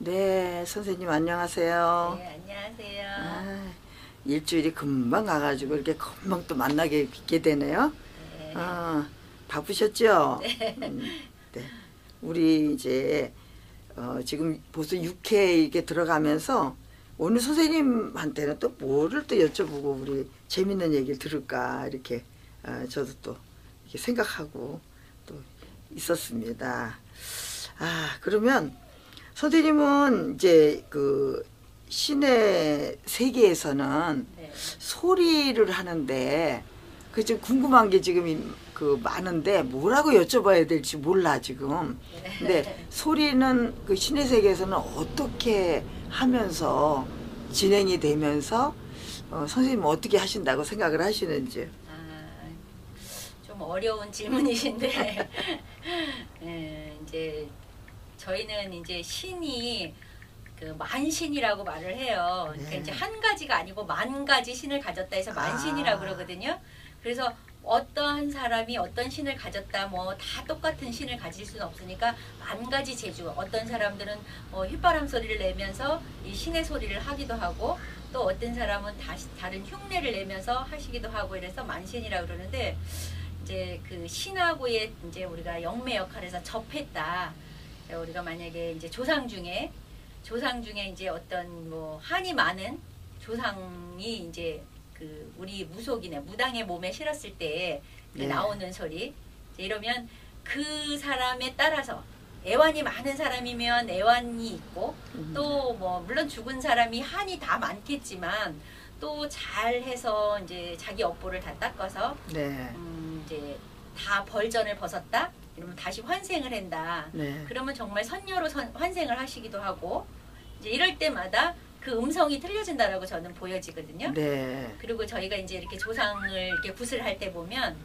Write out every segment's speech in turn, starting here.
네, 선생님 안녕하세요. 네, 안녕하세요. 일주일이 금방 가가지고 이렇게 금방 또 만나게 뵙게 되네요. 네. 바쁘셨죠? 네. 네. 우리 이제 지금 벌써 6회 이게 들어가면서 오늘 선생님한테는 또 뭐를 또 여쭤보고 우리 재밌는 얘기를 들을까 이렇게 저도 또 이렇게 생각하고 또 있었습니다. 그러면 선생님은 이제 그 신의 세계에서는 네. 소리를 하는데 그 지금 궁금한 게 지금 그 많은데 뭐라고 여쭤봐야 될지 몰라 지금. 근데 소리는 그 신의 세계에서는 어떻게 하면서 진행이 되면서 선생님은 어떻게 하신다고 생각을 하시는지. 좀 어려운 질문이신데 이제 저희는 이제 신이 그 만신이라고 말을 해요. 그러니까 네. 이제 한 가지가 아니고 만 가지 신을 가졌다 해서 만신이라고 그러거든요. 그래서 어떠한 사람이 어떤 신을 가졌다 뭐 다 똑같은 신을 가질 수는 없으니까 만 가지 재주. 어떤 사람들은 휘바람 소리를 내면서 이 신의 소리를 하기도 하고 또 어떤 사람은 다른 흉내를 내면서 하시기도 하고 이래서 만신이라고 그러는데 이제 그 신하고의 이제 우리가 영매 역할에서 접했다. 우리가 만약에 이제 조상 중에 이제 어떤 뭐 한이 많은 조상이 이제 그 우리 무속인의 무당의 몸에 실었을 때 네. 나오는 소리 이러면 그 사람에 따라서 애완이 많은 사람이면 애완이 있고 또 뭐 물론 죽은 사람이 한이 다 많겠지만 또 잘해서 이제 자기 업보를 다 닦아서 네. 이제 다 벌전을 벗었다. 이러면 다시 환생을 한다. 네. 그러면 정말 선녀로 환생을 하시기도 하고 이제 이럴 때마다 그 음성이 틀려진다라고 저는 보여지거든요. 네. 그리고 저희가 이제 이렇게 조상을 이렇게 굿을 할 때 보면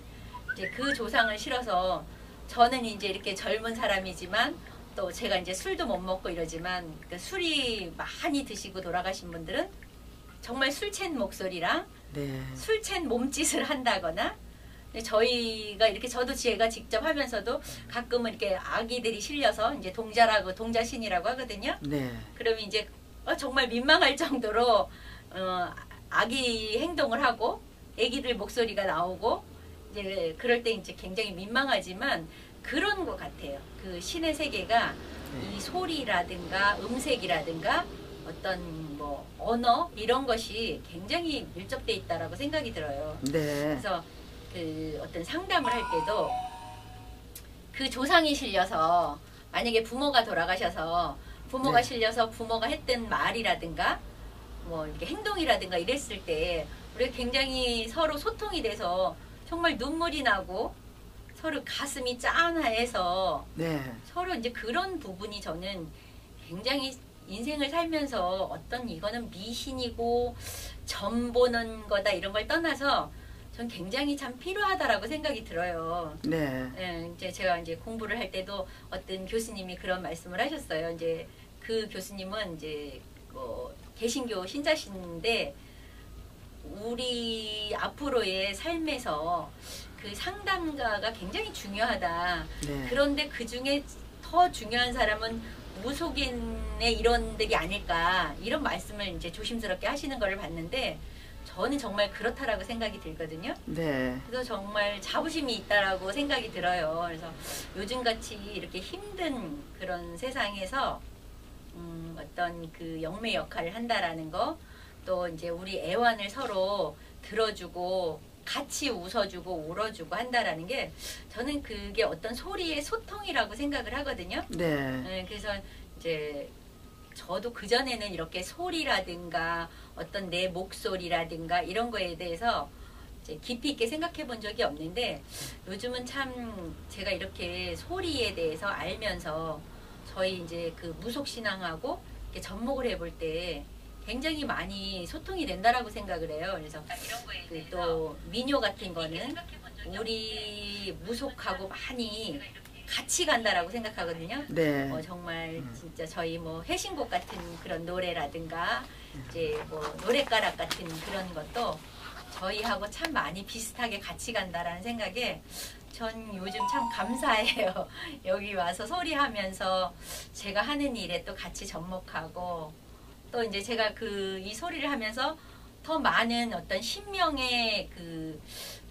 이제 그 조상을 실어서 저는 이제 이렇게 젊은 사람이지만 또 제가 이제 술도 못 먹고 이러지만 그 술이 많이 드시고 돌아가신 분들은 정말 술 챈 목소리랑 네. 술 챈 몸짓을 한다거나 저희가 이렇게 저도 제가 직접 하면서도 가끔은 이렇게 아기들이 실려서 이제 동자신이라고 하거든요. 네. 그러면 이제 정말 민망할 정도로 아기 행동을 하고 아기들 목소리가 나오고 이제 그럴 때 이제 굉장히 민망하지만 그런 것 같아요. 그 신의 세계가 이 소리라든가 음색이라든가 어떤 뭐 언어 이런 것이 굉장히 밀접돼 있다라고 생각이 들어요. 네. 그래서 그 어떤 상담을 할 때도 그 조상이 실려서 만약에 부모가 돌아가셔서 부모가 네. 실려서 부모가 했던 말이라든가 뭐 이렇게 행동이라든가 이랬을 때 우리가 굉장히 서로 소통이 돼서 정말 눈물이 나고 서로 가슴이 짠하해서 네. 서로 이제 그런 부분이 저는 굉장히 인생을 살면서 어떤 이거는 미신이고 점 보는 거다 이런 걸 떠나서 전 굉장히 참 필요하다라고 생각이 들어요. 네. 예, 이제 제가 이제 공부를 할 때도 어떤 교수님이 그런 말씀을 하셨어요. 이제 그 교수님은 이제 뭐 개신교 신자신인데 우리 앞으로의 삶에서 그 상담가가 굉장히 중요하다. 네. 그런데 그 중에 더 중요한 사람은 무속인의 일원들이 아닐까 이런 말씀을 이제 조심스럽게 하시는 거를 봤는데 저는 정말 그렇다라고 생각이 들거든요. 네. 그래서 정말 자부심이 있다라고 생각이 들어요. 그래서 요즘같이 이렇게 힘든 그런 세상에서 어떤 그 영매 역할을 한다라는 거, 또 이제 우리 애완을 서로 들어주고 같이 웃어주고 울어주고 한다라는 게 저는 그게 어떤 소리의 소통이라고 생각을 하거든요. 네. 그래서 이제 저도 그전에는 이렇게 소리라든가 어떤 내 목소리라든가 이런 거에 대해서 이제 깊이 있게 생각해 본 적이 없는데 요즘은 참 제가 이렇게 소리에 대해서 알면서 저희 이제 그 무속신앙하고 이렇게 접목을 해볼 때 굉장히 많이 소통이 된다라고 생각을 해요. 그래서 또 민요 같은 거는 우리 무속하고 많이 같이 간다라고 생각하거든요. 네. 정말 진짜 저희 뭐 해신곡 같은 그런 노래라든가 이제 뭐 노랫가락 같은 그런 것도 저희하고 참 많이 비슷하게 같이 간다라는 생각에 전 요즘 참 감사해요. 여기 와서 소리하면서 제가 하는 일에 또 같이 접목하고 또 이제 제가 이 소리를 하면서 더 많은 어떤 신명의 그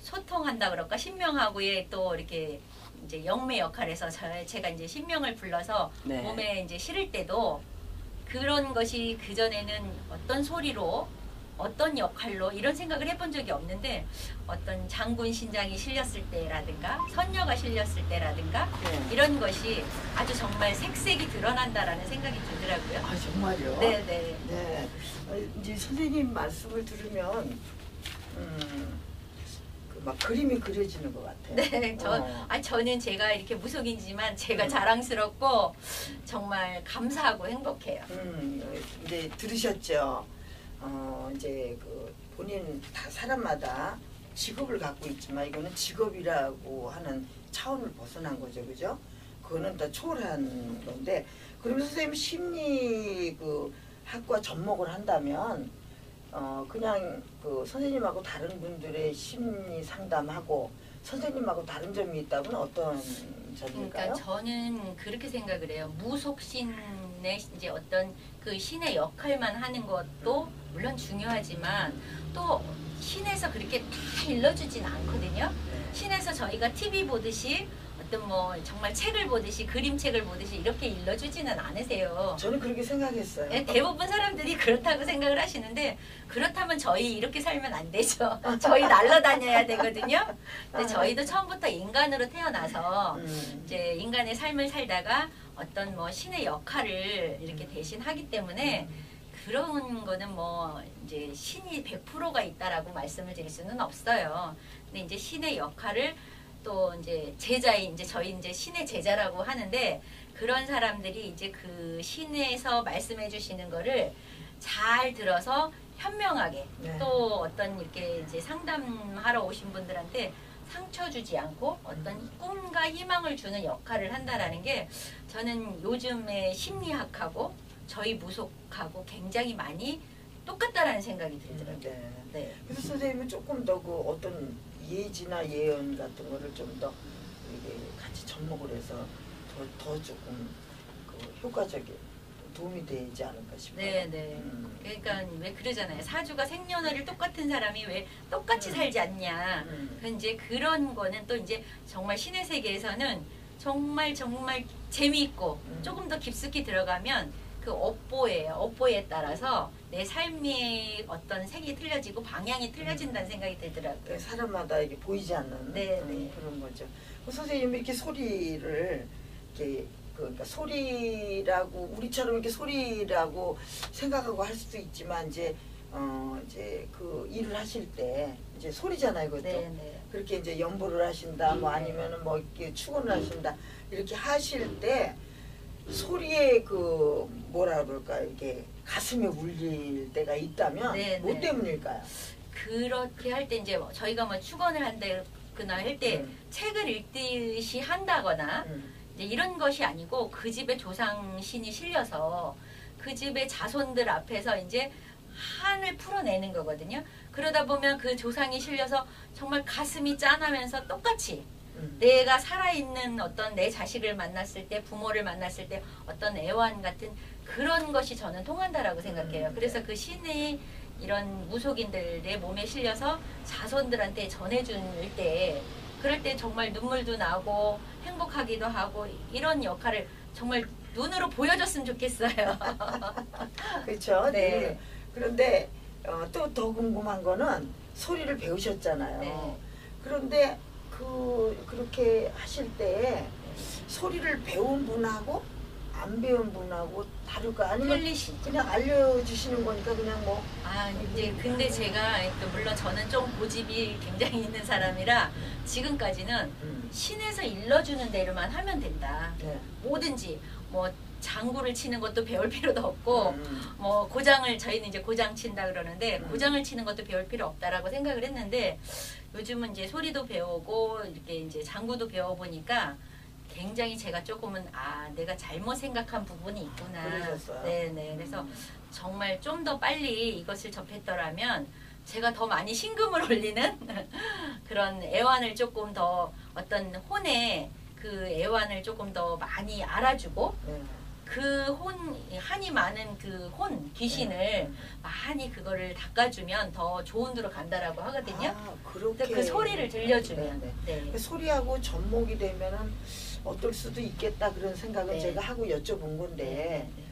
소통한다 그럴까? 신명하고의 또 이렇게 이제 영매 역할에서 제가 이제 신명을 불러서 네. 몸에 이제 실을 때도 그런 것이 그전에는 어떤 소리로 어떤 역할로 이런 생각을 해본 적이 없는데 어떤 장군 신장이 실렸을 때라든가 선녀가 실렸을 때라든가 네. 이런 것이 아주 정말 색색이 드러난다라는 생각이 들더라고요. 아 정말요? 네네. 네. 이제 선생님 말씀을 들으면 막 그림이 그려지는 것 같아요. 네, 저는 제가 이렇게 무속인지만 제가 자랑스럽고 정말 감사하고 행복해요. 이제 들으셨죠? 이제 그 본인 다 사람마다 직업을 갖고 있지만 이거는 직업이라고 하는 차원을 벗어난 거죠, 그죠? 그거는 다 초월한 건데, 그러면 선생님 심리 그 학과 접목을 한다면 그냥 그 선생님하고 다른 분들의 심리 상담하고 선생님하고 다른 점이 있다면 어떤 점일까요? 그러니까 저는 그렇게 생각을 해요. 무속신의 이제 어떤 그 신의 역할만 하는 것도 물론 중요하지만 또 신에서 그렇게 다 일러주진 않거든요. 신에서 저희가 TV 보듯이 어떤 뭐 정말 책을 보듯이 그림책을 보듯이 이렇게 일러주지는 않으세요. 저는 그렇게 생각했어요. 네, 대부분 사람들이 그렇다고 생각을 하시는데 그렇다면 저희 이렇게 살면 안 되죠. 저희 날아다녀야 되거든요. 근데 저희도 처음부터 인간으로 태어나서 이제 인간의 삶을 살다가 어떤 뭐 신의 역할을 이렇게 대신 하기 때문에 그런 거는 뭐 이제 신이 100%가 있다라고 말씀을 드릴 수는 없어요. 근데 이제 신의 역할을 또 이제 제자인 이제 저희 이제 신의 제자라고 하는데 그런 사람들이 이제 그 신에서 말씀해 주시는 거를 잘 들어서 현명하게 네. 또 어떤 이렇게 이제 상담하러 오신 분들한테 상처 주지 않고 어떤 꿈과 희망을 주는 역할을 한다라는 게 저는 요즘의 심리학하고 저희 무속하고 굉장히 많이 똑같다라는 생각이 들더라고요. 네. 네. 그래서 선생님은 조금 더 그 어떤 예지나 예언 같은 거를 좀 더 이게 같이 접목을 해서 더 조금 그 효과적인 도움이 되지 않을까 싶어요. 네네. 그러니까 왜 그러잖아요. 사주가 생년월일 똑같은 사람이 왜 똑같이 살지 않냐. 그 이제 그런 거는 또 이제 정말 신의 세계에서는 정말 재미있고 조금 더 깊숙이 들어가면 그 업보예요. 업보에 따라서 내 삶의 어떤 색이 틀려지고 방향이 틀려진다는 생각이 들더라고요. 사람마다 이게 보이지 않는 네. 그런 거죠. 선생님이 이렇게 소리를 이렇게 그러니까 소리라고 우리처럼 이렇게 소리라고 생각하고 할 수도 있지만 이제 그 일을 하실 때 이제 소리잖아요, 그것도. 네네. 그렇게 이제 연보를 하신다, 뭐 아니면은 뭐 이렇게 축원을 하신다 이렇게 하실 때 소리에 그 뭐라 그럴까 이렇게 가슴에 울릴 때가 있다면 네네. 뭐 때문일까요? 그렇게 할 때 이제 저희가 뭐 축원을 한다거나 할 때 책을 읽듯이 한다거나 이제 이런 것이 아니고 그 집에 조상신이 실려서 그 집의 자손들 앞에서 이제 한을 풀어내는 거거든요. 그러다 보면 그 조상이 실려서 정말 가슴이 짠하면서 똑같이 내가 살아있는 어떤 내 자식을 만났을 때 부모를 만났을 때 어떤 애완 같은 그런 것이 저는 통한다라고 생각해요. 그래서 그 신이 이런 무속인들의 몸에 실려서 자손들한테 전해줄 때 그럴 때 정말 눈물도 나고 행복하기도 하고 이런 역할을 정말 눈으로 보여줬으면 좋겠어요. 그렇죠. 네. 그런데 또 더 궁금한 거는 소리를 배우셨잖아요. 네. 그런데 그렇게 하실 때 소리를 배운 분하고 안 배운 분하고 다를까? 아니면 틀리시죠. 그냥 알려주시는 거니까 그냥 뭐. 아, 이제 근데 제가 또 물론 저는 좀 고집이 굉장히 있는 사람이라 지금까지는 신에서 일러주는 대로만 하면 된다. 네. 뭐든지 뭐 장구를 치는 것도 배울 필요도 없고 뭐 고장을 저희는 이제 고장 친다 그러는데 고장을 치는 것도 배울 필요 없다라고 생각을 했는데 요즘은 이제 소리도 배우고 이렇게 이제 장구도 배워보니까 굉장히 제가 조금은 내가 잘못 생각한 부분이 있구나. 그러셨어요? 네네. 그래서 정말 좀 더 빨리 이것을 접했더라면 제가 더 많이 신금을 올리는 그런 애완을 조금 더 어떤 혼의 그 애완을 조금 더 많이 알아주고 네. 그 한이 많은 그 혼 귀신을 많이 그거를 닦아주면 더 좋은 데로 간다라고 하거든요. 아, 그렇게 그 소리를 들려주면. 네, 네. 그 소리하고 접목이 되면은 어떨 수도 있겠다 그런 생각은 네. 제가 하고 여쭤본 건데 네, 네.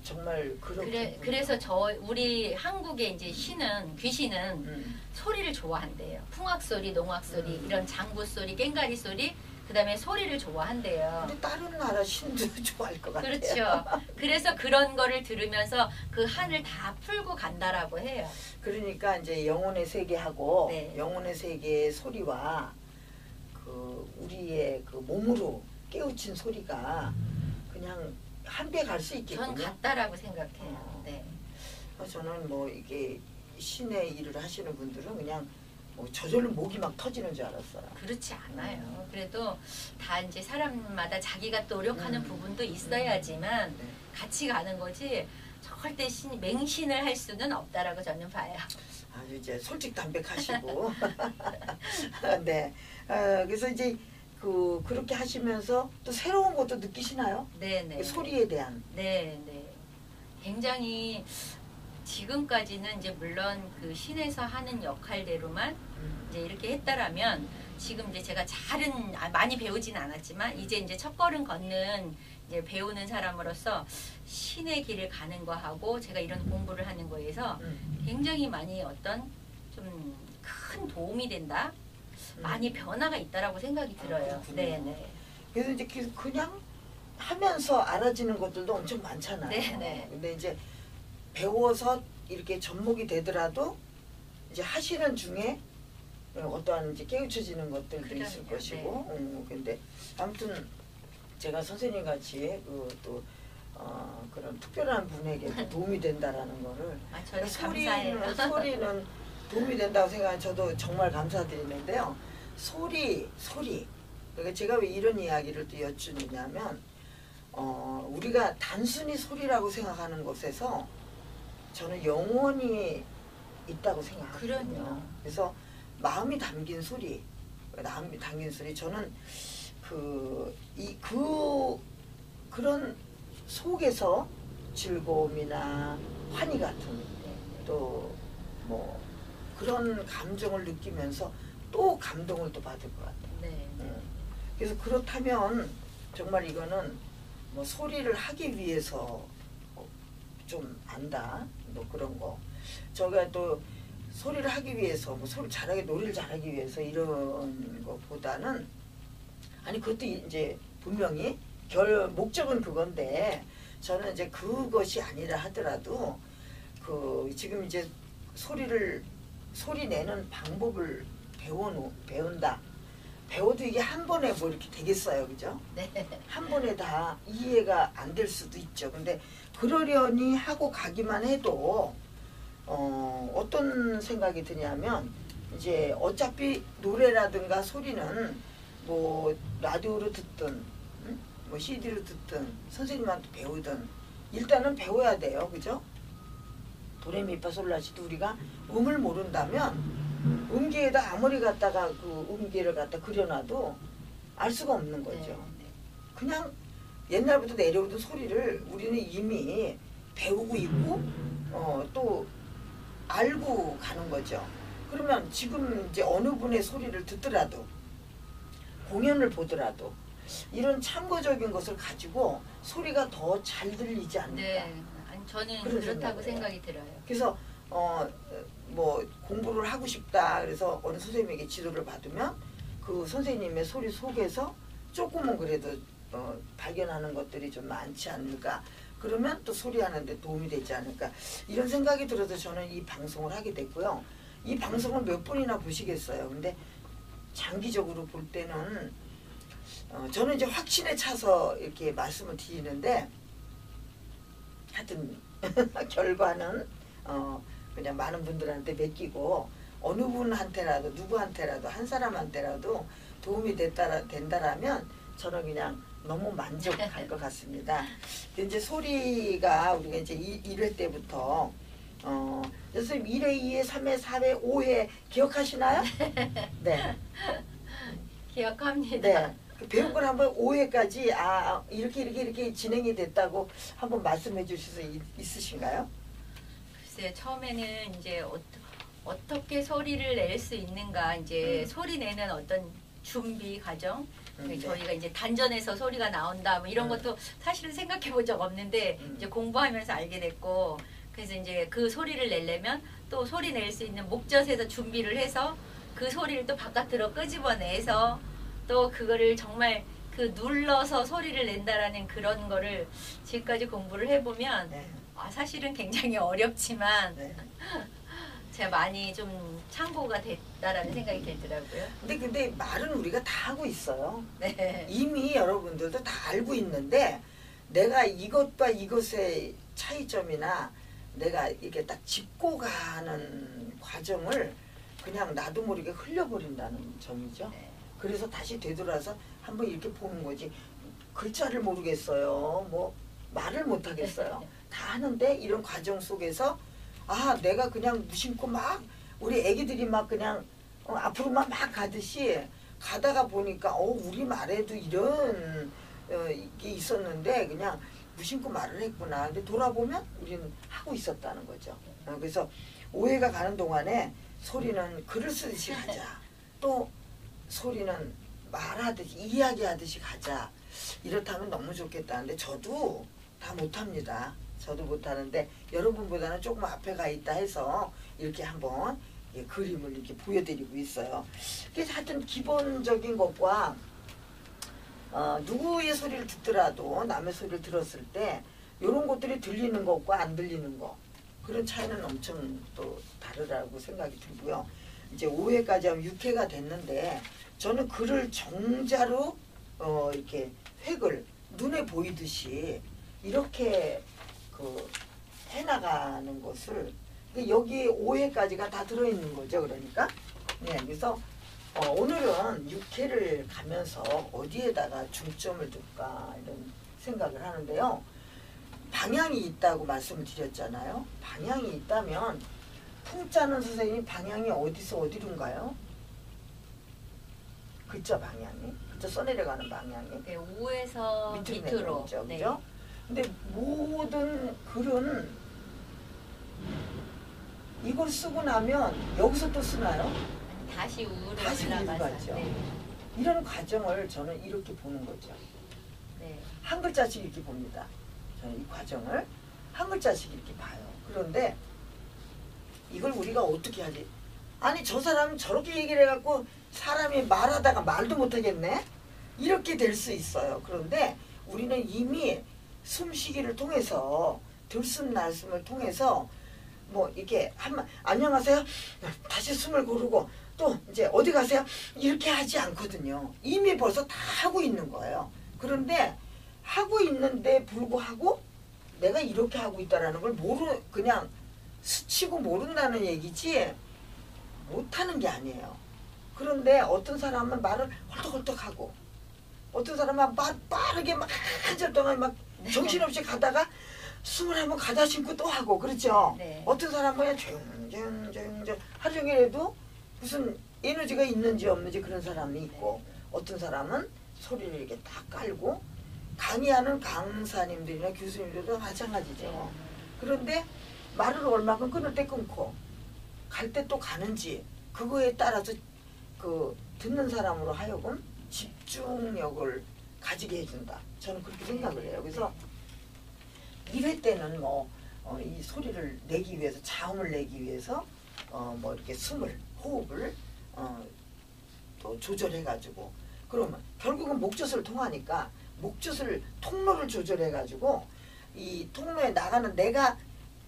정말 그렇게 그래서 우리 한국의 이제 신은 귀신은 소리를 좋아한대요. 풍악 소리, 농악 소리, 이런 장구 소리, 꽹가리 소리, 그다음에 소리를 좋아한대요. 근데 다른 나라 신도 좋아할 것 같아요. 그렇죠. 그래서 그런 거를 들으면서 그 한을 다 풀고 간다라고 해요. 그러니까 이제 영혼의 세계하고 네. 영혼의 세계의 소리와 그 우리의 그 몸으로 깨우친 소리가 그냥 한배 갈 수 있겠군요. 전 같다라고 생각해요. 네. 저는 뭐 이게 신의 일을 하시는 분들은 그냥 뭐 저절로 목이 막 터지는 줄 알았어요. 그렇지 않아요. 그래도 다 이제 사람마다 자기가 노력하는 부분도 있어야지만 네. 같이 가는 거지. 절대 맹신을 할 수는 없다라고 저는 봐요. 아주 이제 솔직담백하시고. 네. 그래서 이제 그렇게 하시면서 또 새로운 것도 느끼시나요? 네네. 그 소리에 대한. 네네. 굉장히 지금까지는 이제 물론 그 신에서 하는 역할대로만 이제 이렇게 했다라면 지금 이제 제가 많이 배우진 않았지만 이제 첫 걸음 걷는 이제 배우는 사람으로서 신의 길을 가는 거하고 제가 이런 공부를 하는 거에서 굉장히 많이 어떤 좀 큰 도움이 된다. 많이 변화가 있다라고 생각이 들어요. 그렇군요. 네네. 그래서 이제 그냥 하면서 알아지는 것들도 엄청 많잖아요. 네네. 근데 이제 배워서 이렇게 접목이 되더라도 이제 하시는 중에 어떠한 이제 깨우쳐지는 것들도 그럼요. 있을 것이고. 근데 아무튼 제가 선생님 같이 그런 특별한 분에게 도움이 된다라는 거를 저는 소리는 감사해요. 소리는 도움이 된다고 생각하면 저도 정말 감사드리는데요. 소리. 그러니까 제가 왜 이런 이야기를 또 여쭈느냐면 우리가 단순히 소리라고 생각하는 것에서 저는 영혼이 있다고 생각하거든요. 그럼요. 그래서 마음이 담긴 소리, 저는 그런 속에서 즐거움이나 환희 같은 또 뭐 그런 감정을 느끼면서 또 감동을 또 받을 것 같아요. 네. 그래서 그렇다면 정말 이거는 뭐 소리를 하기 위해서 좀 안다 뭐 그런 거. 저가 또 소리를 하기 위해서 뭐 소리 잘하게 노래를 잘하기 위해서 이런 것보다는 아니 그것도 이제 분명히 목적은 그건데 저는 이제 그것이 아니라 하더라도 지금 이제 소리 내는 방법을 배운다. 배워도 이게 한 번에 뭐 이렇게 되겠어요, 그죠? 네. 한 번에 다 이해가 안 될 수도 있죠. 근데 그러려니 하고 가기만 해도 어떤 생각이 드냐면 이제 어차피 노래라든가 소리는 뭐 라디오로 듣든 뭐 CD로 듣든 선생님한테 배우든 일단은 배워야 돼요, 그죠? 도레미파솔라시도 우리가 음을 모른다면 음계에다 아무리 갖다가 그 음계를 갖다 그려놔도 알 수가 없는 거죠. 네. 그냥 옛날부터 내려오던 소리를 우리는 이미 배우고 있고 또 알고 가는 거죠. 그러면 지금 이제 어느 분의 소리를 듣더라도 공연을 보더라도 이런 참고적인 것을 가지고 소리가 더 잘 들리지 않을까. 네. 아니, 저는 그런 그렇다고 생각을 생각이 들어요. 그래서 뭐 공부를 하고 싶다 그래서 어느 선생님에게 지도를 받으면 그 선생님의 소리 속에서 조금은 그래도 발견하는 것들이 좀 많지 않을까. 그러면 또 소리하는데 도움이 되지 않을까. 이런 생각이 들어서 저는 이 방송을 하게 됐고요. 이 방송을 몇 번이나 보시겠어요. 근데 장기적으로 볼 때는 저는 이제 확신에 차서 이렇게 말씀을 드리는데 하여튼 결과는 그냥 많은 분들한테 맡기고 어느 분한테라도 누구한테라도 한 사람한테라도 도움이 된다라면 저는 그냥 너무 만족할 것 같습니다. 근데 이제 소리가 우리가 이제 1회 때부터 선생님 1회, 2회, 3회, 4회, 5회 기억하시나요? 네. 기억합니다. 네. 그 배운 걸 한번 5회까지 이렇게 진행이 됐다고 한번 말씀해 주실 수 있으신가요? 글쎄 처음에는 이제 어떻게 소리를 낼 수 있는가 이제 소리 내는 어떤 준비 과정 네. 저희가 이제 단전에서 소리가 나온다 뭐 이런 것도 사실은 생각해 본 적 없는데 이제 공부하면서 알게 됐고 그래서 이제 그 소리를 내려면 또 소리 낼 수 있는 목젖에서 준비를 해서 그 소리를 또 바깥으로 끄집어내서 또 그거를 정말 그 눌러서 소리를 낸다라는 그런 거를 지금까지 공부를 해보면 네. 사실은 굉장히 어렵지만 네. 제가 많이 좀 참고가 됐다라는 생각이 들더라고요. 근데 말은 우리가 다 하고 있어요. 네. 이미 여러분들도 다 알고 있는데 내가 이것과 이것의 차이점이나 내가 이렇게 딱 짚고 가는 과정을 그냥 나도 모르게 흘려버린다는 점이죠. 네. 그래서 다시 되돌아서 한번 이렇게 보는 거지. 글자를 모르겠어요. 뭐 말을 못하겠어요. 다 하는데 이런 과정 속에서 내가 그냥 무심코 막 우리 애기들이 막 그냥 앞으로만 막 가듯이 가다가 보니까 우리 말에도 이런 게 있었는데 그냥 무심코 말을 했구나. 근데 돌아보면 우리는 하고 있었다는 거죠. 그래서 오해가 가는 동안에 소리는 글을 쓰듯이 가자. 또 소리는 말하듯이 이야기하듯이 가자. 이렇다면 너무 좋겠다는데 저도 다 못합니다. 저도 못하는데 여러분보다는 조금 앞에 가 있다 해서 이렇게 한번 그림을 이렇게 보여드리고 있어요. 그래서 하여튼 기본적인 것과 누구의 소리를 듣더라도 남의 소리를 들었을 때 이런 것들이 들리는 것과 안 들리는 것 그런 차이는 엄청 또 다르다고 생각이 들고요. 이제 5회까지 하면 6회가 됐는데 저는 글을 정자로 이렇게 획을 눈에 보이듯이 이렇게 해나가는 것을 여기 5회까지가 다 들어있는 거죠. 그러니까 그래서 오늘은 6회를 가면서 어디에다가 중점을 둘까 이런 생각을 하는데요. 방향이 있다고 말씀을 드렸잖아요. 방향이 있다면 풍자는 선생님이 방향이 어디서 어디론가요? 글자 방향이? 글자 써내려가는 방향이? 네, 5에서 밑으로. 내려오죠, 네. 그죠? 근데 모든 글은 이걸 쓰고 나면 여기서 또 쓰나요? 다시 우로 다시 우로 올라가서. 가죠. 네. 이런 과정을 저는 이렇게 보는 거죠. 네. 한 글자씩 이렇게 봅니다. 저는 이 과정을 한 글자씩 이렇게 봐요. 그런데 이걸 우리가 어떻게 하지? 아니 저 사람은 저렇게 얘기를 해갖고 사람이 말하다가 말도 못하겠네? 이렇게 될 수 있어요. 그런데 우리는 이미 숨쉬기를 통해서 들숨 날숨을 통해서 뭐 이렇게 안녕하세요 다시 숨을 고르고 또 이제 어디 가세요 이렇게 하지 않거든요. 이미 벌써 다 하고 있는 거예요. 그런데 하고 있는데 불구하고 내가 이렇게 하고 있다라는 걸 그냥 스치고 모른다는 얘기지 못하는 게 아니에요. 그런데 어떤 사람은 말을 헐떡헐떡하고 어떤 사람은 빠르게 막 한절 동안 막 정신없이 가다가 숨을 한번 가다 심고 또 하고 그렇죠. 네. 어떤 사람은 그냥 조용조용 하루 종일 해도 무슨 에너지가 있는지 없는지 그런 사람이 있고 어떤 사람은 소리를 이렇게 딱 깔고 강의하는 강사님들이나 교수님들도 마찬가지죠. 그런데 말을 얼마큼 끊을 때 끊고 갈 때 또 가는지 그거에 따라서 듣는 사람으로 하여금 집중력을 가지게 해준다. 저는 그렇게 생각을 해요. 그래서 1회 때는 이 소리를 내기 위해서 자음을 내기 위해서 이렇게 호흡을 또 조절해가지고 그러면 결국은 목젖을 통하니까 목젖을 통로를 조절해가지고 이 통로에 나가는 내가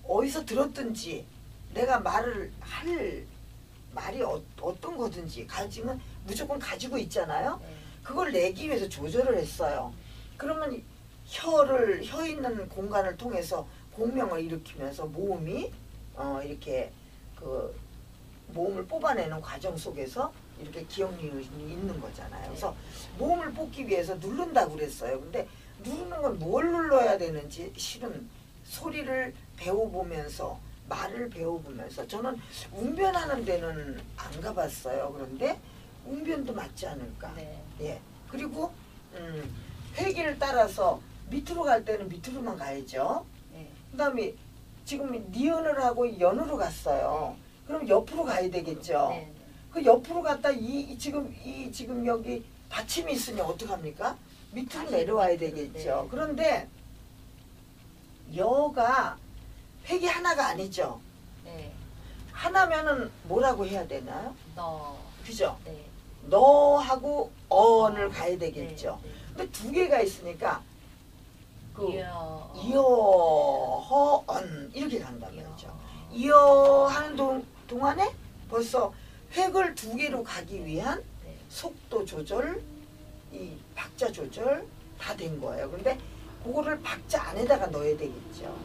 어디서 들었든지 내가 말을 할 말이 어떤 거든지 가지면 무조건 가지고 있잖아요. 그걸 내기 위해서 조절을 했어요. 그러면 혀 있는 공간을 통해서 공명을 일으키면서 모음이 이렇게 모음을 뽑아내는 과정 속에서 이렇게 기억력이 있는 거잖아요. 그래서 모음을 뽑기 위해서 누른다고 그랬어요. 근데 누르는 건 뭘 눌러야 되는지 실은 소리를 배워보면서 말을 배워보면서 저는 웅변하는 데는 안 가봤어요. 그런데 웅변도 맞지 않을까. 네. 예. 그리고 회기를 따라서 밑으로 갈 때는 밑으로만 가야죠. 네. 그다음에 지금 니은을 하고 연으로 갔어요. 그럼 옆으로 가야 되겠죠. 네. 그 옆으로 갔다 지금 여기 받침이 있으니 어떡합니까? 밑으로 다시 내려와야 밑으로, 되겠죠. 네. 그런데 여가 획이 하나가 아니죠. 네. 하나면은 뭐라고 해야 되나요? 너. 그죠? 네. 너하고 언을 가야 되겠죠. 네. 네. 근데 두 개가 있으니까 그 이어. 이어, 허, 언 이렇게 간단 말이죠. 이어 하는 동안에 벌써 획을 두 개로 가기 위한 네. 속도 조절, 이 박자 조절 다 된 거예요. 근데 그거를 박자 안에다가 넣어야 되겠죠.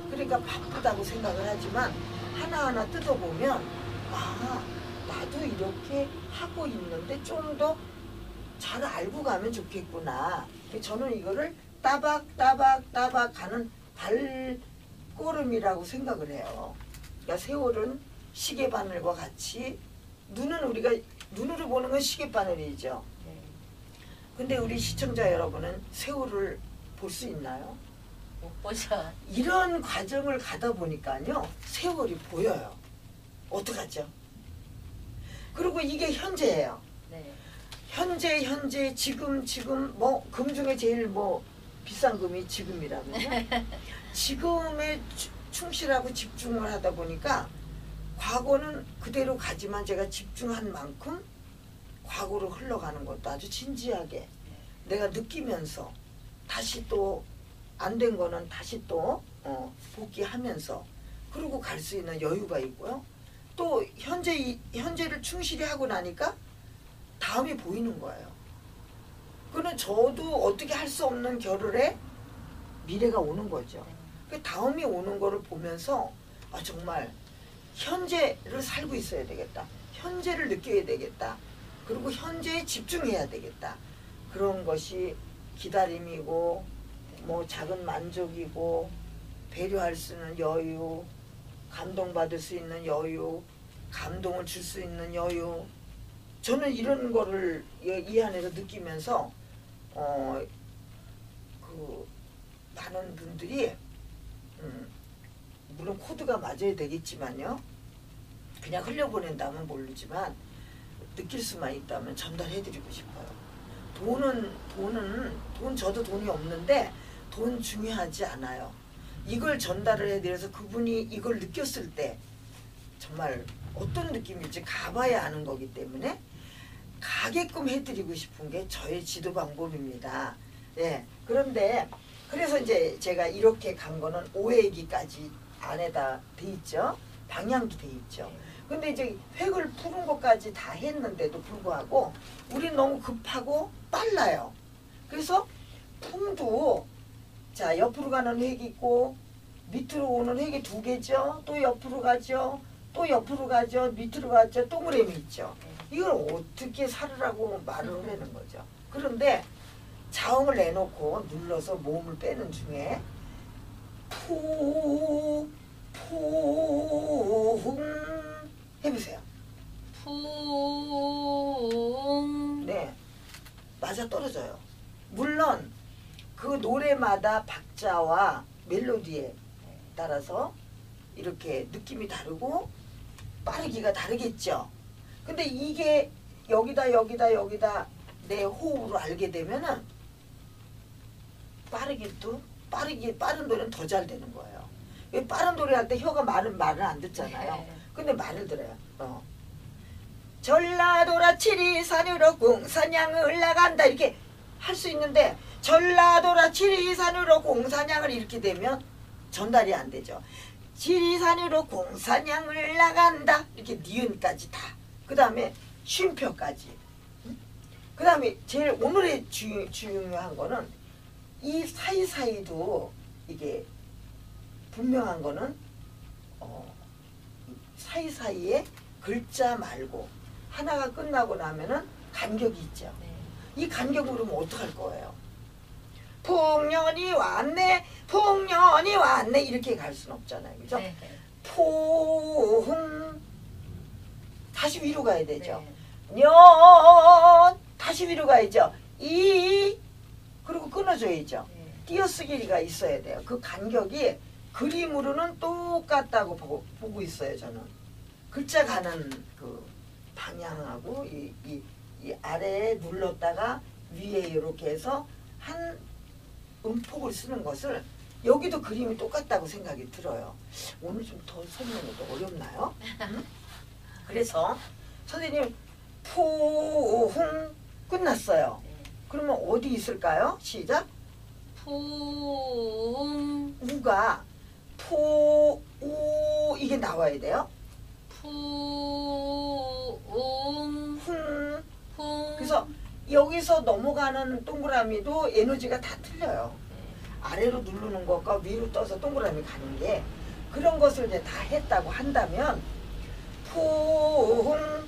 그러니까 바쁘다고 생각을 하지만 하나하나 뜯어보면 아, 나도 이렇게 하고 있는데 좀 더 잘 알고 가면 좋겠구나. 저는 이거를 따박 가는 발걸음이라고 생각을 해요. 그러니까 세월은 시계바늘과 같이 눈은 우리가 눈으로 보는 건 시계바늘이죠. 네. 근데 우리 시청자 여러분은 세월을 볼 수 있나요? 못 보죠. 이런 과정을 가다 보니까요 세월이 보여요. 어떡하죠? 그리고 이게 현재예요. 네. 현재 지금 뭐 금 중에 제일 뭐 비싼 금이 지금이라면요. 지금에 충실하고 집중을 하다 보니까 과거는 그대로 가지만 제가 집중한 만큼 과거로 흘러가는 것도 아주 진지하게 내가 느끼면서 다시 또 안 된 거는 다시 또 복귀하면서 그러고 갈 수 있는 여유가 있고요. 또 현재를 충실히 하고 나니까 다음이 보이는 거예요. 그는 저도 어떻게 할 수 없는 겨를에 미래가 오는 거죠. 그 다음이 오는 거를 보면서 아 정말 현재를 살고 있어야 되겠다. 현재를 느껴야 되겠다. 그리고 현재에 집중해야 되겠다. 그런 것이 기다림이고 뭐 작은 만족이고 배려할 수 있는 여유, 감동받을 수 있는 여유, 감동을 줄 수 있는 여유. 저는 이런 거를 이 안에서 느끼면서 그 많은 분들이 물론 코드가 맞아야 되겠지만요. 그냥 흘려보낸다면 모르지만 느낄 수만 있다면 전달해드리고 싶어요. 돈 저도 돈이 없는데 돈 중요하지 않아요. 이걸 전달을 해드려서 그분이 이걸 느꼈을 때 정말 어떤 느낌일지 가봐야 아는 거기 때문에 가게끔 해드리고 싶은 게 저의 지도 방법입니다. 예. 그런데 그래서 이제 제가 이렇게 간 거는 5회기까지 안에다 돼 있죠. 방향도 돼 있죠. 근데 이제 획을 푸는 것까지 다 했는데도 불구하고 우리 너무 급하고 빨라요. 그래서 풍도 자 옆으로 가는 획이 있고 밑으로 오는 획이 두 개죠. 또 옆으로 가죠. 또 옆으로 가죠. 밑으로 가죠. 동그라미 있죠. 이걸 어떻게 살으라고 말을 하는 거죠. 그런데 자음을 내놓고 눌러서 몸을 빼는 중에 푸 해보세요. 푸. 네, 맞아 떨어져요. 물론 그 노래마다 박자와 멜로디에 따라서 이렇게 느낌이 다르고 빠르기가 다르겠죠. 근데 이게 여기다 내 호흡으로 알게 되면은 빠른 노래는 더 잘 되는 거예요. 왜 빠른 노래 할 때 혀가 말을 안 듣잖아요. 근데 말을 들어요. 전라도라 지리산으로 공사냥을 나간다 이렇게 할 수 있는데 전라도라 지리산으로 공사냥을 이렇게 되면 전달이 안 되죠. 지리산으로 공사냥을 나간다 이렇게 니은까지 다. 그 다음에 쉼표까지. 그 다음에 제일 오늘의 중요한 거는 이 사이사이도 이게 분명한 거는 사이사이에 글자 말고 하나가 끝나고 나면은 간격이 있죠. 네. 이 간격으로 면 어떡할 거예요? 풍년이 왔네 이렇게 갈 수는 없잖아요. 그죠? 네. 포흥 다시 위로 가야 되죠. 네. 년 다시 위로 가야죠. 이 그리고 끊어줘야죠. 네. 띄어쓰기가 있어야 돼요. 그 간격이 그림으로는 똑같다고 보고 있어요. 저는 글자 가는 그 방향하고 이 아래에 눌렀다가 위에 이렇게 해서 한 음폭을 쓰는 것을 여기도 그림이 똑같다고 생각이 들어요. 오늘 좀 더 설명이 더 어렵나요? 그래서 선생님 포흥 끝났어요. 네. 그러면 어디 있을까요? 시작. 포옹 우가 포, 우 이게 나와야 돼요. 포옹 흥. 풍 그래서 여기서 넘어가는 동그라미도 에너지가 다 틀려요. 아래로 누르는 것과 위로 떠서 동그라미 가는 게 그런 것을 이제 다 했다고 한다면 포흥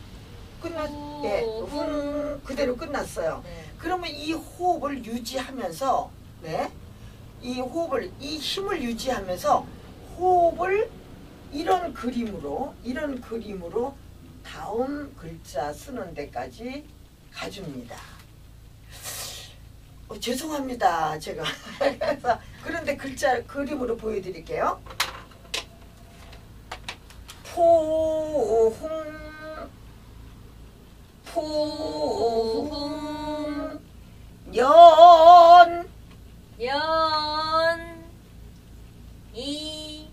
예, 흥 그대로 끝났어요. 네. 그러면 이 호흡을 유지하면서 네, 이 호흡을 이 힘을 유지하면서 호흡을 이런 그림으로 다음 글자 쓰는 데까지 가줍니다. 죄송합니다. 제가 그래서 그런데 글자 그림으로 보여드릴게요. 포흥 포흥 연 이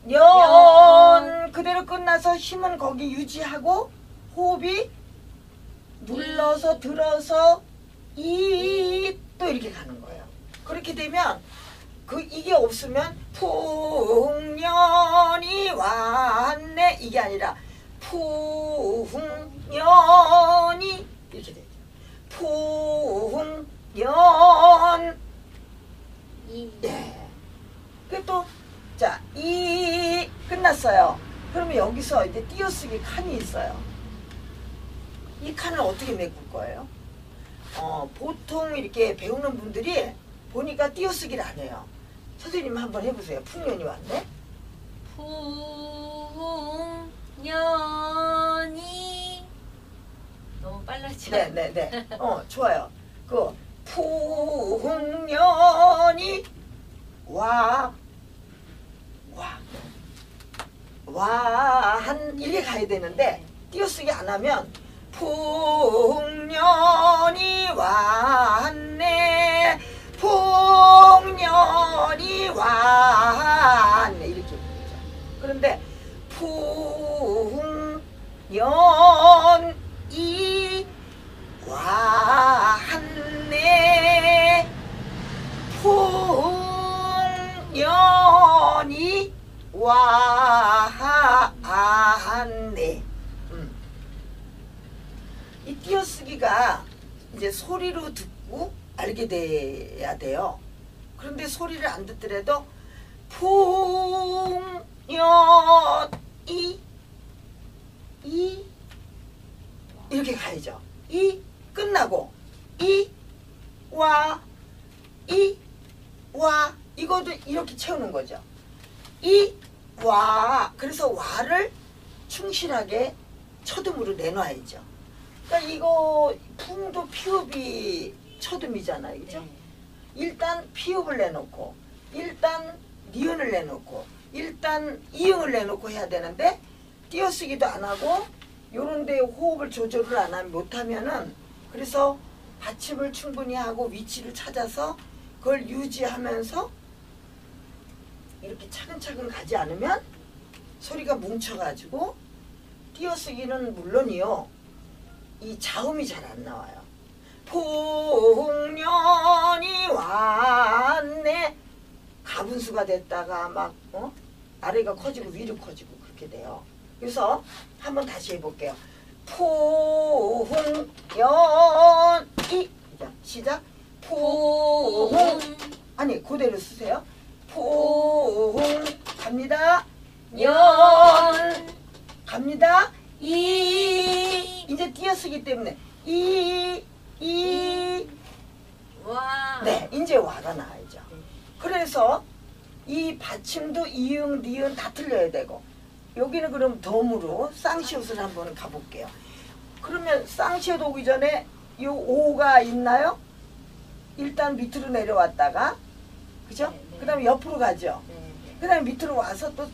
연 그대로 끝나서 힘은 거기 유지하고 호흡이 눌러서 들어서 이 또 이렇게 가는 거예요. 그렇게 되면 이게 없으면 풍년이 왔네 이게 아니라 풍년이 이렇게 되죠. 풍년 이 예. 또 자, 이 끝났어요. 그러면 여기서 이제 띄어쓰기 칸이 있어요. 이 칸을 어떻게 메꿀 거예요? 보통 이렇게 배우는 분들이 보니까 띄어쓰기를 안 해요. 선생님 한번 해보세요. 풍년이 왔네. 풍년이 너무 빨라지죠? 네네네. 좋아요. 그 풍년이 한 이렇게 가야 되는데 띄어쓰기 안 하면 풍년이 왔네 풍년이 왔네 이렇게 되죠. 그런데 풍년이 왔네 풍년이 왔네 이 띄어쓰기가 이제 소리로 듣고 알게 돼야 돼요. 그런데 소리를 안 듣더라도 풍년이 이렇게 가야죠. 이 끝나고 와 이것도 이렇게 채우는 거죠. 그래서 와를 충실하게 첫음으로 내놔야죠. 그러니까 이거 풍도 피읍이 첫음이잖아요. 그죠? 네. 일단 피읍을 내놓고 일단 니은을 내놓고 일단 이응을 내놓고 해야 되는데 띄어쓰기도 안 하고 요런 데 호흡을 조절을 안 하면 못하면은 그래서 받침을 충분히 하고 위치를 찾아서 그걸 유지하면서 이렇게 차근차근 가지 않으면 소리가 뭉쳐가지고 띄어쓰기는 물론이요 이 자음이 잘 안 나와요. 풍년이 왔네 가분수가 됐다가 막 아래가 커지고 위로 커지고 그렇게 돼요. 그래서 한번 다시 해볼게요. 풍년이 시작. 아니 그대로 쓰세요. 풍 갑니다. 연 갑니다. 이제 띄어쓰기 때문에 와 네 이제 와가 나와야죠. 그래서 이 받침도 이응, 니은 다 틀려야 되고 여기는 그럼 덤으로 쌍시옷을 한번 가볼게요. 그러면 쌍시옷 오기 전에 요 오가 있나요? 일단 밑으로 내려왔다가 그죠? 그 다음에 옆으로 가죠. 그 다음에 밑으로 와서 또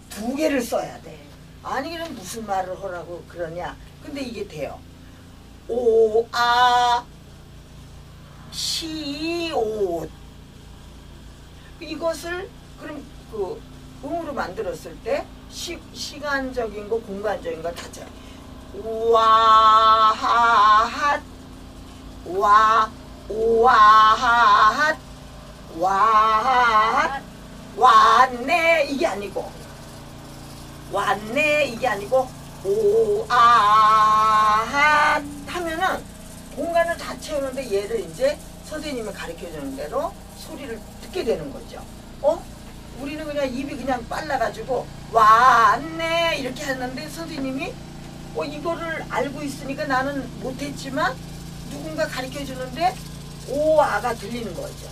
두 개를 써야 돼. 아니 그럼 무슨 말을 하라고 그러냐. 근데 이게 돼요. 오, 아, 시, 옷. 이것을 그럼 그 음으로 만들었을 때 시간적인 거 공간적인 거 다죠. 와핫 와핫 와핫 왔네 이게 아니고 왔네 이게 아니고 오아핫 하면은 공간을 다 채우는데 얘를 이제 선생님이 가르쳐 주는 대로 소리를 듣게 되는 거죠. 우리는 그냥 입이 그냥 빨라가지고 왔네 이렇게 했는데 선생님이 이거를 알고 있으니까 나는 못했지만 누군가 가르쳐 주는데 오아가 들리는 거죠.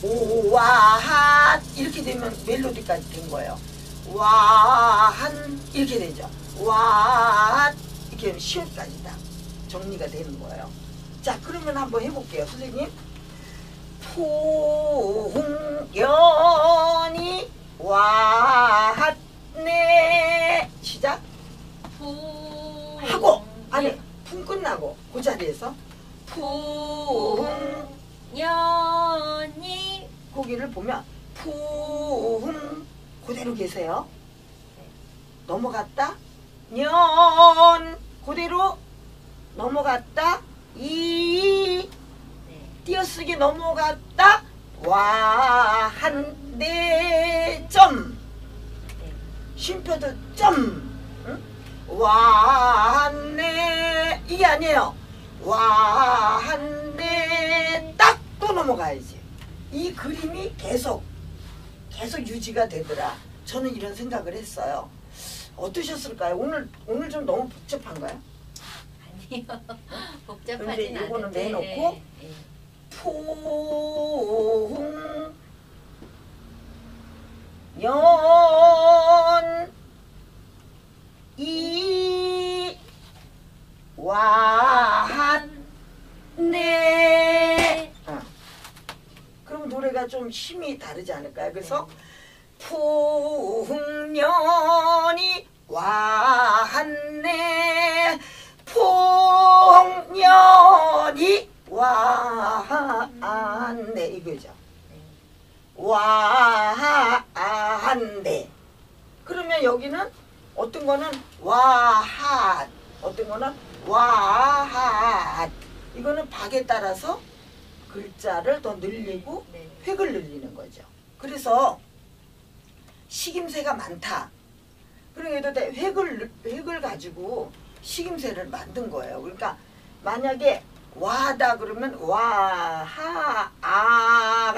오와핫 이렇게 되면 멜로디까지 된 거예요. 와한 이렇게 되죠. 와핫 이렇게 하면 시옷까지 다 정리가 되는 거예요. 자 그러면 한번 해볼게요. 선생님. 풍년이 와핫네 시작. 하고 아니 풍 끝나고 그 자리에서 풍년이 거기를 보면 풍 그대로 계세요. 넘어갔다 년 그대로 넘어갔다 이 띄어쓰기 넘어갔다 와한네 점 쉼표도 점 와한네 이게 아니에요. 와한네 딱 또 넘어가야지. 이 그림이 계속 유지가 되더라. 저는 이런 생각을 했어요. 어떠셨을까요? 오늘 좀 너무 복잡한가요? 아니요. 복잡하진 근데 않은데. 이거는 내놓고 풍년 이 와한네 그럼 노래가 좀 힘이 다르지 않을까요? 그래서 풍년이 와한네 풍년이 와한네 이거죠. 와한네 그러면 여기는 어떤 거는 와핫 어떤 거는 와핫 이거는 박에 따라서 글자를 더 늘리고 획을 늘리는 거죠. 그래서 식임새가 많다. 그러니까 획을 가지고 식임새를 만든 거예요. 그러니까 만약에 와다 그러면 와하아가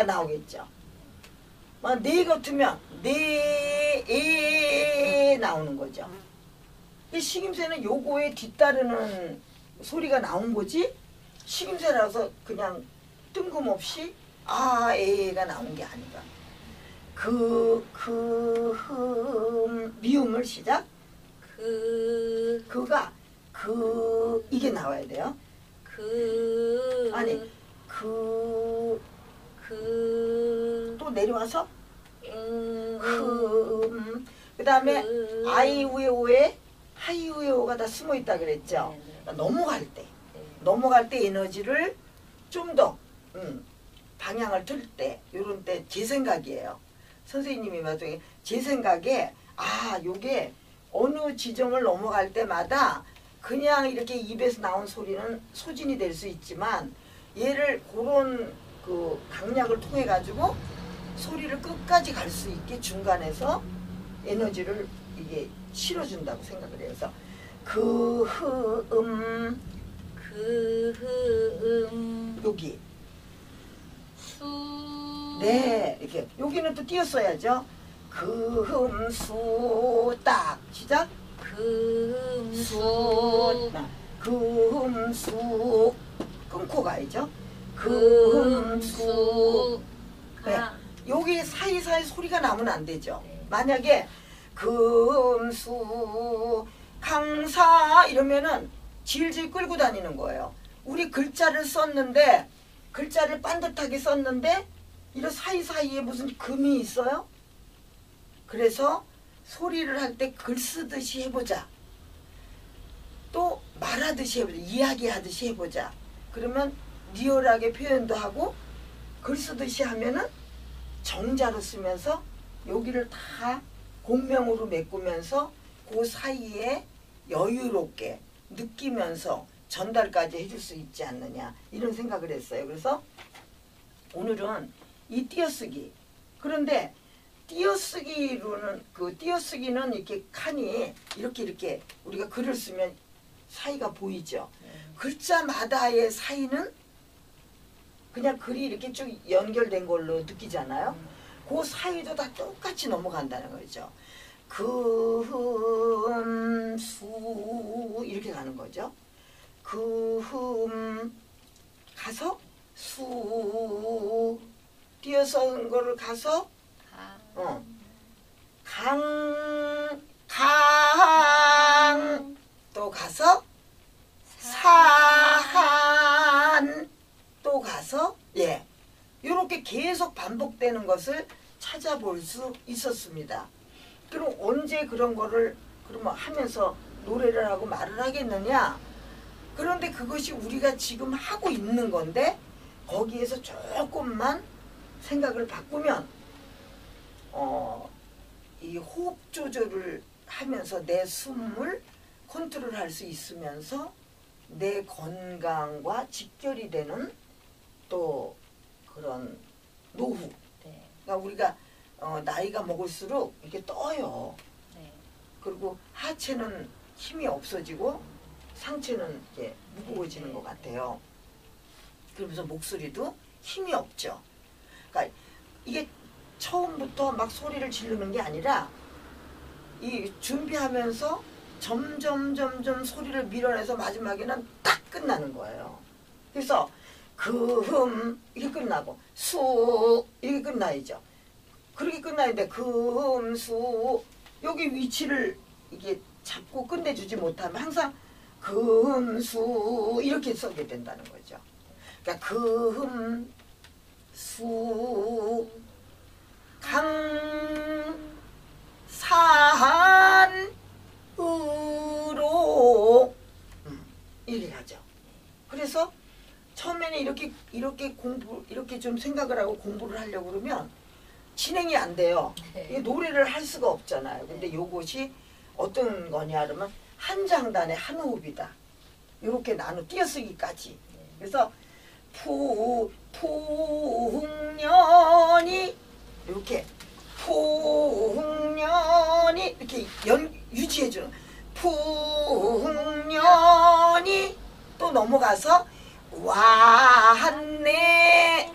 나오겠죠. 네 같으면 네에 나오는 거죠. 이 식임새는 요거에 뒤따르는 소리가 나온 거지 식임새라서 그냥 뜬금없이 아에가 나온 게 아니라 미음을 시작 그가 이게 나와야 돼요. 아니 또 내려와서 그 다음에 아이우에오에 하이우에오가 다 숨어 있다 그랬죠. 넘어갈 때 에너지를 좀 더 방향을 틀 때 요런 때 제 생각이에요. 선생님이 나중에 제 생각에 요게 어느 지점을 넘어갈 때마다 그냥 이렇게 입에서 나온 소리는 소진이 될 수 있지만 얘를 그런 그 강약을 통해 가지고 소리를 끝까지 갈 수 있게 중간에서 에너지를 이게 실어준다고 생각을 해서 여기 네 이렇게 여기는 또 띄었어야죠. 금수 딱 시작. 금수 끊고 가야죠. 금수 네. 여기 사이사이 소리가 나면 안 되죠. 네. 만약에 금수 강사 이러면은 질질 끌고 다니는 거예요. 우리 글자를 썼는데 글자를 반듯하게 썼는데 이런 사이사이에 무슨 금이 있어요? 그래서 소리를 할 때 글 쓰듯이 해보자. 또 말하듯이 해보자. 이야기하듯이 해보자. 그러면 리얼하게 표현도 하고 글 쓰듯이 하면은 정자로 쓰면서 여기를 다 공명으로 메꾸면서 그 사이에 여유롭게 느끼면서 전달까지 해줄 수 있지 않느냐 이런 생각을 했어요. 그래서 오늘은 이 띄어쓰기. 그런데 띄어쓰기로는 그 띄어쓰기는 이렇게 칸이 이렇게 우리가 글을 쓰면 사이가 보이죠. 글자마다의 사이는 그냥 글이 이렇게 쭉 연결된 걸로 느끼잖아요. 그 사이도 다 똑같이 넘어간다는 거죠. 수 이렇게 가는 거죠. 가서 수 띄어서 거를 가서 강 또 가서 산 또 가서 이렇게 계속 반복되는 것을 찾아볼 수 있었습니다. 그럼 언제 그런 거를 그러면 하면서 노래를 하고 말을 하겠느냐? 그런데 그것이 우리가 지금 하고 있는 건데 거기에서 조금만 생각을 바꾸면 이 호흡 조절을 하면서 내 숨을 컨트롤할 수 있으면서 내 건강과 직결이 되는 또 그런 노후. 네. 그러니까 우리가 나이가 먹을수록 이렇게 떠요. 네. 그리고 하체는 힘이 없어지고 상체는 이렇게 무거워지는 네. 것 같아요. 그러면서 목소리도 힘이 없죠. 그러니까 이게 처음부터 막 소리를 지르는 게 아니라 이 준비하면서 점점 소리를 밀어내서 마지막에는 딱 끝나는 거예요. 그래서 이게 끝나고 수 이게 끝나야죠. 그렇게 끝나는데 수 여기 위치를 이게 잡고 끝내주지 못하면 항상 수 이렇게 써게 된다는 거죠. 그러니까 수 강산으로 이렇게 가죠. 그래서 처음에는 이렇게 좀 생각을 하고 공부를 하려고 그러면 진행이 안 돼요. 이게 노래를 할 수가 없잖아요. 근데 이것이 어떤 거냐 그러면 한 장단에 한 호흡이다. 이렇게 나눠 띄어쓰기까지. 그래서 풍년이 이렇게 풍년이 이렇게 유지해주는 풍년이 또 넘어가서 왔네.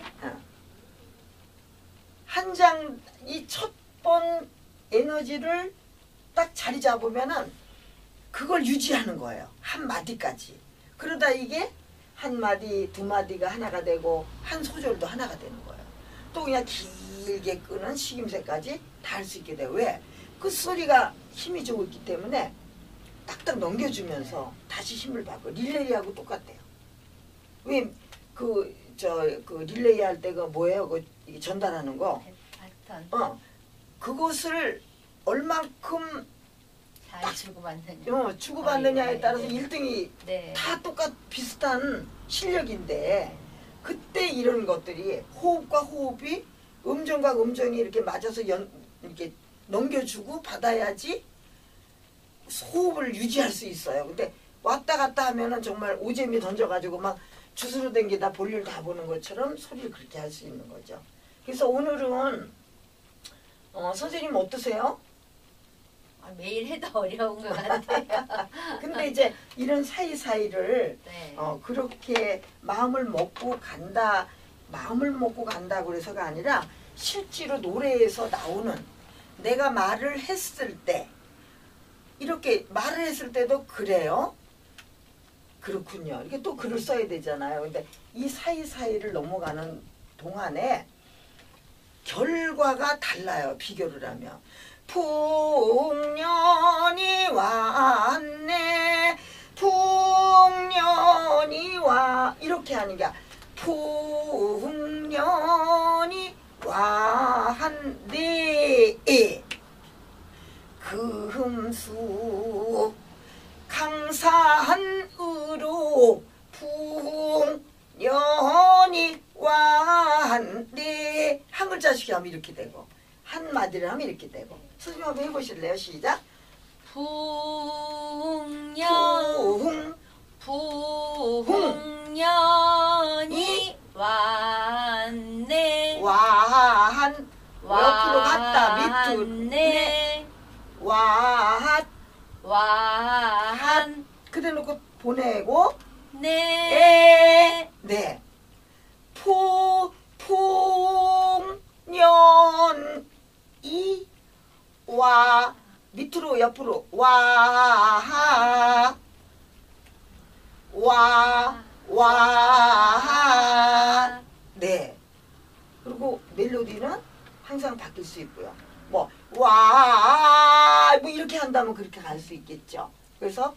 한 장 이 첫 번 에너지를 딱 자리 잡으면은 그걸 유지하는 거예요. 한 마디까지. 그러다 이게 한 마디, 두 마디가 하나가 되고 한 소절도 하나가 되는 거예요. 또 그냥 길게 끄는 식임새까지 다 할 수 있게 돼요. 왜? 그 소리가 힘이 주고 있기 때문에 딱딱 넘겨주면서 다시 힘을 받고 릴레이하고 똑같대요. 왜 그 릴레이 할 때가 뭐예요? 이게 전달하는 거. 바톤. 그것을 얼만큼 잘 주고받느냐. 주고받느냐에 따라서 1등이 네. 다 비슷한 실력인데 그때 이런 것들이 호흡과 호흡이 음정과 음정이 이렇게 맞아서 이렇게 넘겨주고 받아야지 호흡을 유지할 수 있어요. 근데 왔다 갔다 하면은 정말 오재미 던져가지고 막 주스로 댕기다 볼일 다 보는 것처럼 소리를 그렇게 할 수 있는 거죠. 그래서 오늘은 선생님 어떠세요? 매일 해도 어려운 것 같아요. 근데 이제 이런 사이사이를 네. 그렇게 마음을 먹고 간다 그래서가 아니라 실제로 노래에서 나오는 내가 말을 했을 때 이렇게 말을 했을 때도 그래요. 그렇군요. 이렇게 또 글을 써야 되잖아요. 근데 이 사이사이를 넘어가는 동안에 결과가 달라요. 비교를 하면. 풍년이 왔네 풍년이 와 이렇게 하는 게 풍년이 와한네 금수 강산으로 풍년이 와한네 한 글자씩 하면 이렇게 되고 한 마디를 하면 이렇게 되고 선생님 한번 해보실래요? 시작. 풍년이 왔네 와한 옆으로 갔다 밑으로 왔네 와한 그래 놓고 보내고 네 네 풍년이 와 밑으로 옆으로 와하 네 그리고 멜로디는 항상 바뀔 수 있고요. 뭐 이렇게 한다면 그렇게 갈 수 있겠죠. 그래서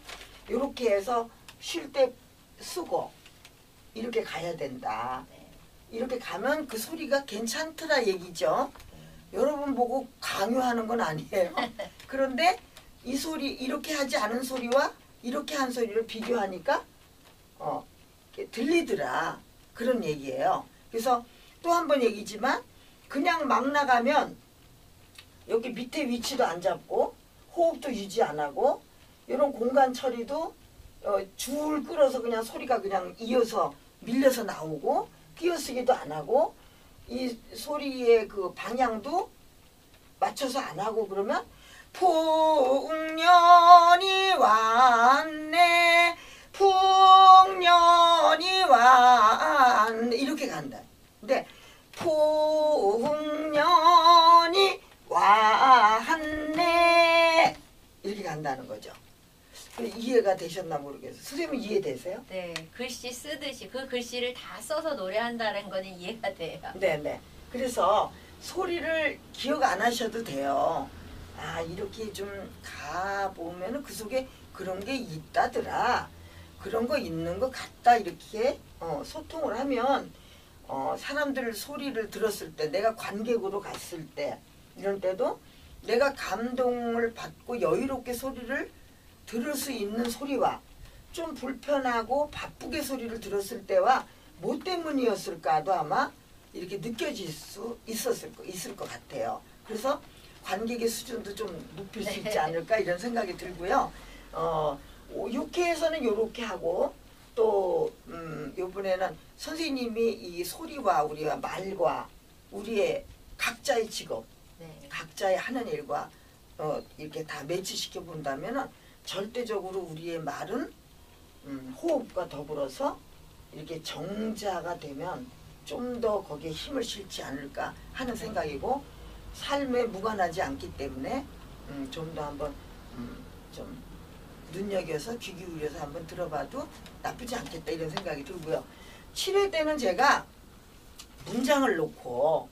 이렇게 해서 쉴 때 쓰고 이렇게 가야 된다. 이렇게 가면 그 소리가 괜찮더라 얘기죠. 여러분 보고 강요하는 건 아니에요. 그런데 이 소리 이렇게 하지 않은 소리와 이렇게 한 소리를 비교하니까 들리더라 그런 얘기예요. 그래서 또 한 번 얘기지만 그냥 막 나가면 여기 밑에 위치도 안 잡고 호흡도 유지 안 하고 이런 공간 처리도 줄 끌어서 그냥 소리가 그냥 이어서 밀려서 나오고 띄어쓰기도 안 하고 이 소리의 그 방향도 맞춰서 안 하고 그러면 풍년이 왔네 풍년이 왔네 이렇게 간다. 근데 풍년이 왔네 이렇게 간다는 거죠. 이해가 되셨나 모르겠어요. 선생님은 이해되세요? 네, 글씨 쓰듯이 그 글씨를 다 써서 노래한다는 거는 이해가 돼요. 네네. 그래서 소리를 기억 안 하셔도 돼요. 아 이렇게 좀 가보면은 그 속에 그런 게 있다더라. 그런 거 있는 것 같다. 이렇게 소통을 하면 사람들 소리를 들었을 때 내가 관객으로 갔을 때 이런 때도 내가 감동을 받고 여유롭게 소리를 들을 수 있는 소리와 좀 불편하고 바쁘게 소리를 들었을 때와 뭐 때문이었을까도 아마 이렇게 느껴질 수 있을 것 같아요. 그래서 관객의 수준도 좀 높일 수 있지 않을까 이런 생각이 들고요. 6회에서는 이렇게 하고 또 이번에는 선생님이 이 소리와 우리가 말과 우리의 각자의 직업, 각자의 하는 일과 이렇게 다 매치시켜 본다면은 절대적으로 우리의 말은 호흡과 더불어서 이렇게 정자가 되면 좀 더 거기에 힘을 실지 않을까 하는 생각이고 삶에 무관하지 않기 때문에 좀 더 한번 좀 눈여겨서 귀 기울여서 한번 들어봐도 나쁘지 않겠다 이런 생각이 들고요. 7회 때는 제가 문장을 놓고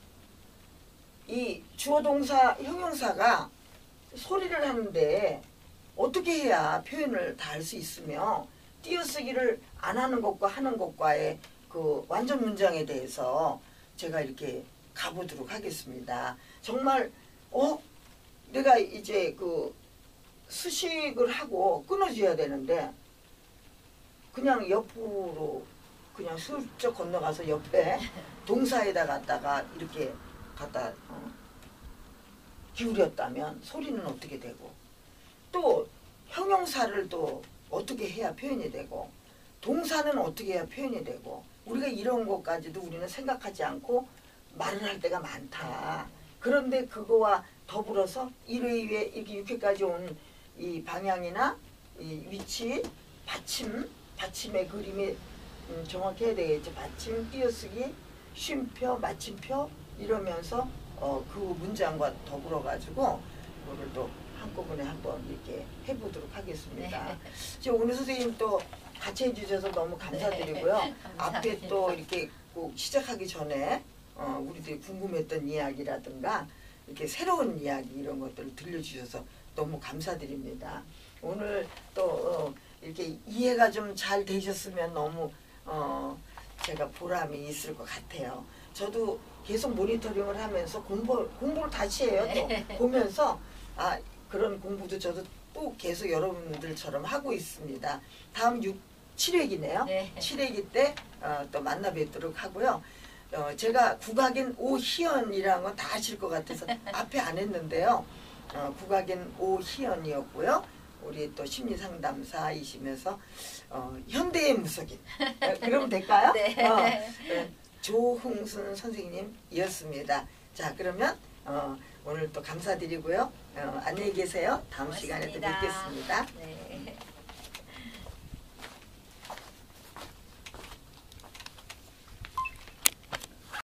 이 주어 동사 형용사가 소리를 하는데 어떻게 해야 표현을 다 할 수 있으며 띄어쓰기를 안 하는 것과 하는 것과의 그 완전 문장에 대해서 제가 이렇게 가보도록 하겠습니다. 정말 내가 이제 그 수식을 하고 끊어줘야 되는데 그냥 옆으로 그냥 슬쩍 건너가서 옆에 동사에다 갖다가 이렇게 갖다 기울였다면 소리는 어떻게 되고 또 형용사를 또 어떻게 해야 표현이 되고 동사는 어떻게 해야 표현이 되고 우리가 이런 것까지도 우리는 생각하지 않고 말을 할 때가 많다. 그런데 그거와 더불어서 1회, 2회 이렇게 6회까지 온 이 방향이나 이 위치, 받침의 그림이 정확해야 되겠죠. 받침, 띄어쓰기, 쉼표, 마침표 이러면서 그 문장과 더불어 가지고 그거를 또 한꺼번에 한번 이렇게 해보도록 하겠습니다. 지금 오늘 선생님 또 같이 해주셔서 너무 감사드리고요. 감사합니다. 앞에 또 이렇게 꼭 시작하기 전에 우리들이 궁금했던 이야기라든가 이렇게 새로운 이야기 이런 것들을 들려주셔서 너무 감사드립니다. 오늘 또 이렇게 이해가 좀 잘 되셨으면 너무 제가 보람이 있을 것 같아요. 저도 계속 모니터링을 하면서 공부를 다시 해요. 또 보면서 그런 공부도 저도 또 계속 여러분들처럼 하고 있습니다. 다음 7회기네요. 네. 7회기 때 또 만나 뵙도록 하고요. 제가 국악인 오희연이라는 건 다 아실 것 같아서 앞에 안 했는데요. 국악인 오희연이었고요. 우리 또 심리상담사이시면서 현대의 무속인 그러면 될까요? 네. 조흥순 선생님이었습니다. 자, 그러면 오늘 또 감사드리고요. 안녕히 계세요. 다음 고맙습니다. 시간에 또 뵙겠습니다. 네.